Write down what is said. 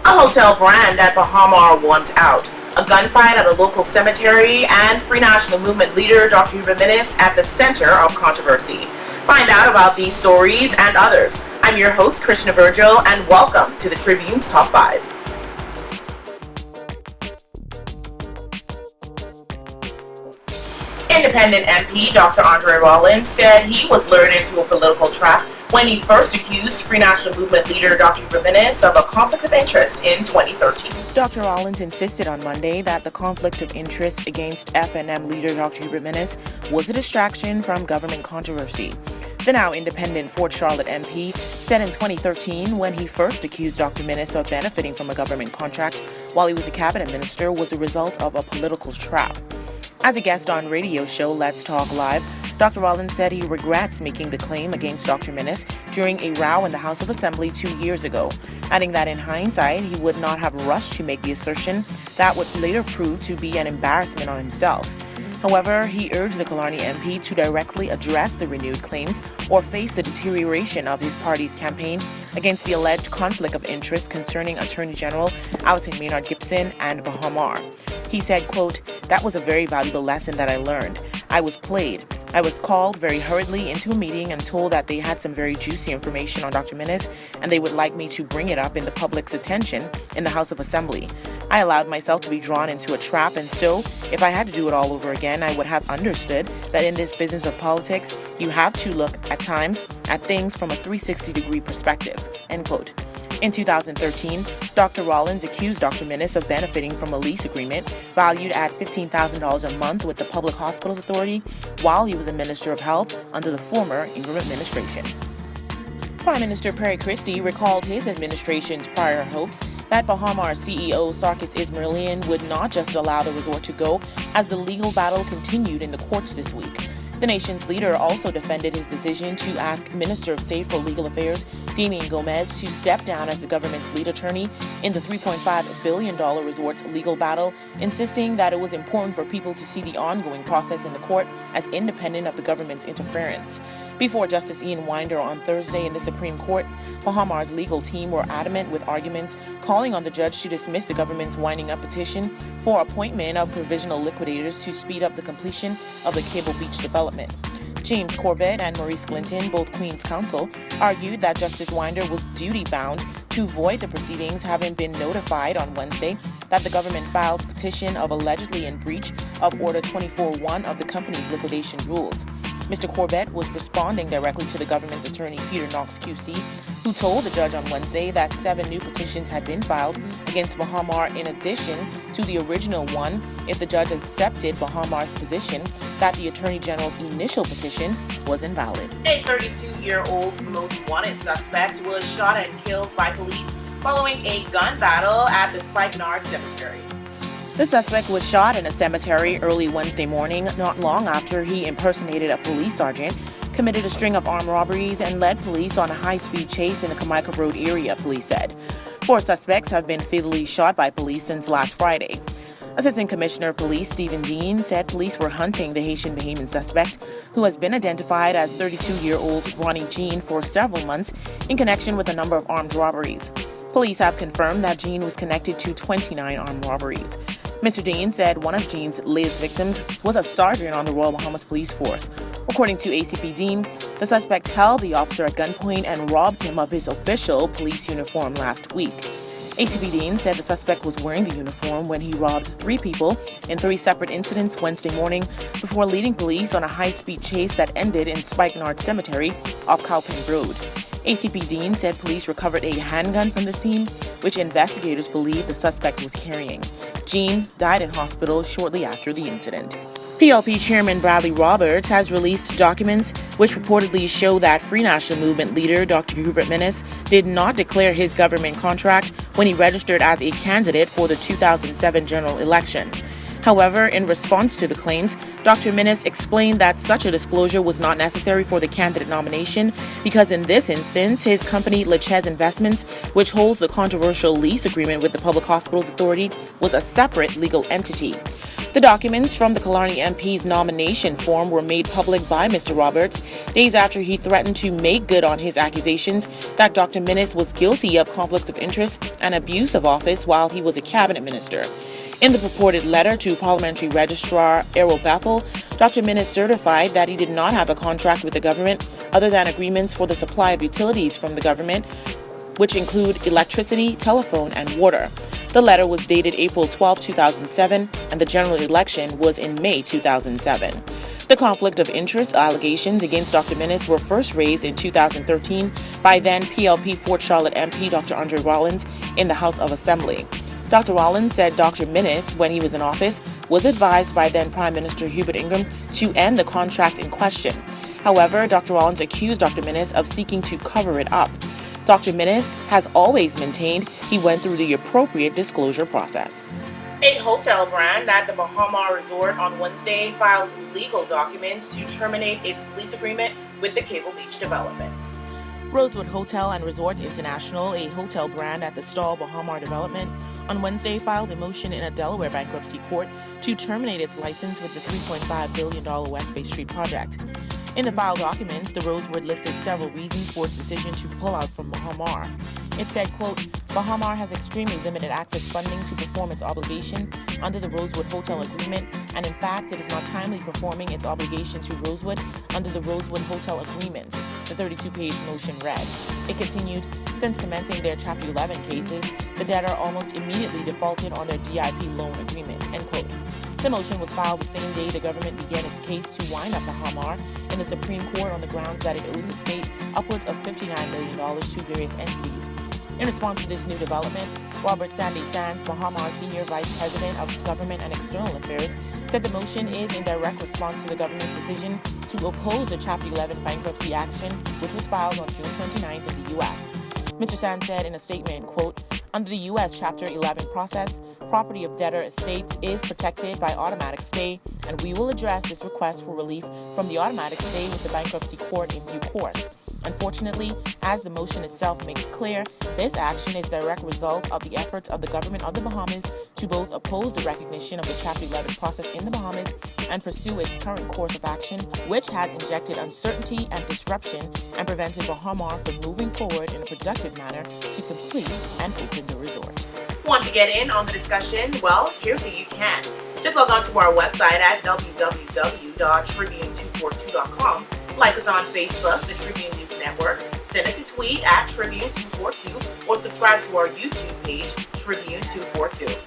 A hotel brand at Bahamar wants out. A gunfight at a local cemetery, and Free National Movement leader Dr. Hubert Minnis at the center of controversy. Find out about these stories and others. I'm your host, Krishna Virgil, and welcome to the Tribune's Top 5. Independent MP Dr. Andre Rollins said he was lured into a political trap when he first accused Free National Movement leader Dr. Hubert Minnis of a conflict of interest in 2013. Dr. Rollins insisted on Monday that the conflict of interest against FNM leader Dr. Hubert Minnis was a distraction from government controversy. The now independent Fort Charlotte MP said in 2013, when he first accused Dr. Minnis of benefiting from a government contract while he was a cabinet minister, was a result of a political trap. As a guest on radio show Let's Talk Live, Dr. Rollins said he regrets making the claim against Dr. Minnis during a row in the House of Assembly 2 years ago, adding that in hindsight, he would not have rushed to make the assertion that would later prove to be an embarrassment on himself. However, he urged the Killarney MP to directly address the renewed claims or face the deterioration of his party's campaign against the alleged conflict of interest concerning Attorney General Alison Maynard Gibson and Bahamar. He said, quote, "That was a very valuable lesson that I learned. I was played. I was called very hurriedly into a meeting and told that they had some very juicy information on Dr. Minnis and they would like me to bring it up in the public's attention in the House of Assembly. I allowed myself to be drawn into a trap, and so if I had to do it all over again, I would have understood that in this business of politics, you have to look at times at things from a 360-degree perspective," end quote. In 2013, Dr. Rollins accused Dr. Minnis of benefiting from a lease agreement valued at $15,000 a month with the Public Hospitals Authority while he was a Minister of Health under the former Ingram administration. Prime Minister Perry Christie recalled his administration's prior hopes that Bahamar CEO Sarkis Ismailian would not just allow the resort to go as the legal battle continued in the courts this week. The nation's leader also defended his decision to ask Minister of State for Legal Affairs Damian Gomez to step down as the government's lead attorney in the $3.5 billion resort's legal battle, insisting that it was important for people to see the ongoing process in the court as independent of the government's interference. Before Justice Ian Winder on Thursday in the Supreme Court, Bahamar's legal team were adamant with arguments calling on the judge to dismiss the government's winding up petition for appointment of provisional liquidators to speed up the completion of the Cable Beach development. James Corbett and Maurice Clinton, both Queen's counsel, argued that Justice Winder was duty-bound to void the proceedings, having been notified on Wednesday that the government filed a petition of allegedly in breach of Order 24-1 of the company's liquidation rules. Mr. Corbett was responding directly to the government's attorney, Peter Knox QC, who told the judge on Wednesday that 7 new petitions had been filed against Bahamar in addition to the original one if the judge accepted Bahamar's position that the Attorney General's initial petition was invalid. A 32-year-old most wanted suspect was shot and killed by police following a gun battle at the Spikenard Cemetery. The suspect was shot in a cemetery early Wednesday morning, not long after he impersonated a police sergeant, committed a string of armed robberies, and led police on a high-speed chase in the Kamika Road area, police said. 4 suspects have been fatally shot by police since last Friday. Assistant Commissioner of Police Stephen Dean said police were hunting the Haitian-Bahamian suspect, who has been identified as 32-year-old Ronnie Jean for several months in connection with a number of armed robberies. Police have confirmed that Jean was connected to 29 armed robberies. Mr. Dean said one of Jean's latest victims was a sergeant on the Royal Bahamas Police Force. According to ACP Dean, the suspect held the officer at gunpoint and robbed him of his official police uniform last week. ACP Dean said the suspect was wearing the uniform when he robbed 3 people in 3 separate incidents Wednesday morning before leading police on a high-speed chase that ended in Spikenard Cemetery off Cowpen Road. ACP Dean said police recovered a handgun from the scene, which investigators believe the suspect was carrying. Jean died in hospital shortly after the incident. PLP Chairman Bradley Roberts has released documents which reportedly show that Free National Movement leader Dr. Hubert Minnis did not declare his government contract when he registered as a candidate for the 2007 general election. However, in response to the claims, Dr. Minnis explained that such a disclosure was not necessary for the candidate nomination because in this instance, his company, Lechez Investments, which holds the controversial lease agreement with the Public Hospitals Authority, was a separate legal entity. The documents from the Killarney MP's nomination form were made public by Mr. Roberts days after he threatened to make good on his accusations that Dr. Minnis was guilty of conflict of interest and abuse of office while he was a cabinet minister. In the purported letter to Parliamentary Registrar Errol Bethel, Dr. Minnis certified that he did not have a contract with the government other than agreements for the supply of utilities from the government, which include electricity, telephone, and water. The letter was dated April 12, 2007, and the general election was in May 2007. The conflict of interest allegations against Dr. Minnis were first raised in 2013 by then PLP Fort Charlotte MP Dr. Andre Rollins in the House of Assembly. Dr. Rollins said Dr. Minnis, when he was in office, was advised by then Prime Minister Hubert Ingraham to end the contract in question. However, Dr. Rollins accused Dr. Minnis of seeking to cover it up. Dr. Minnis has always maintained he went through the appropriate disclosure process. A hotel brand at the Bahama Resort on Wednesday filed legal documents to terminate its lease agreement with the Cable Beach development. Rosewood Hotel and Resorts International, a hotel brand at the Stall Bahama development, on Wednesday filed a motion in a Delaware bankruptcy court to terminate its license with the $3.5 billion West Bay Street project. In the filed documents, the Rosewood listed several reasons for its decision to pull out from Bahamar. It said, quote, Bahamar has extremely limited access funding to perform its obligation under the Rosewood Hotel Agreement, and in fact, it is not timely performing its obligation to Rosewood under the Rosewood Hotel Agreement, the 32-page motion read. It continued, since commencing their Chapter 11 cases, the debtor almost immediately defaulted on their DIP loan agreement, end quote. The motion was filed the same day the government began its case to wind up Bahamar in the Supreme Court on the grounds that it owes the state upwards of $59 million to various entities. In response to this new development, Robert Sandy Sands, Bahamar Senior Vice President of Government and External Affairs, said the motion is in direct response to the government's decision to oppose the Chapter 11 bankruptcy action, which was filed on June 29th in the U.S. Mr. Sands said in a statement, quote, under the U.S. Chapter 11 process, property of debtor estates is protected by automatic stay, and we will address this request for relief from the automatic stay with the bankruptcy court in due course. Unfortunately, as the motion itself makes clear, this action is a direct result of the efforts of the government of the Bahamas to both oppose the recognition of the Chapter 11 process in the Bahamas and pursue its current course of action, which has injected uncertainty and disruption and prevented Bahamar from moving forward in a productive manner to complete and open the resort. Want to get in on the discussion? Well, here's how you can. Just log on to our website at www.tribune242.com. Like us on Facebook, the Tribune News Network. Send us a tweet at Tribune242 or subscribe to our YouTube page, Tribune242.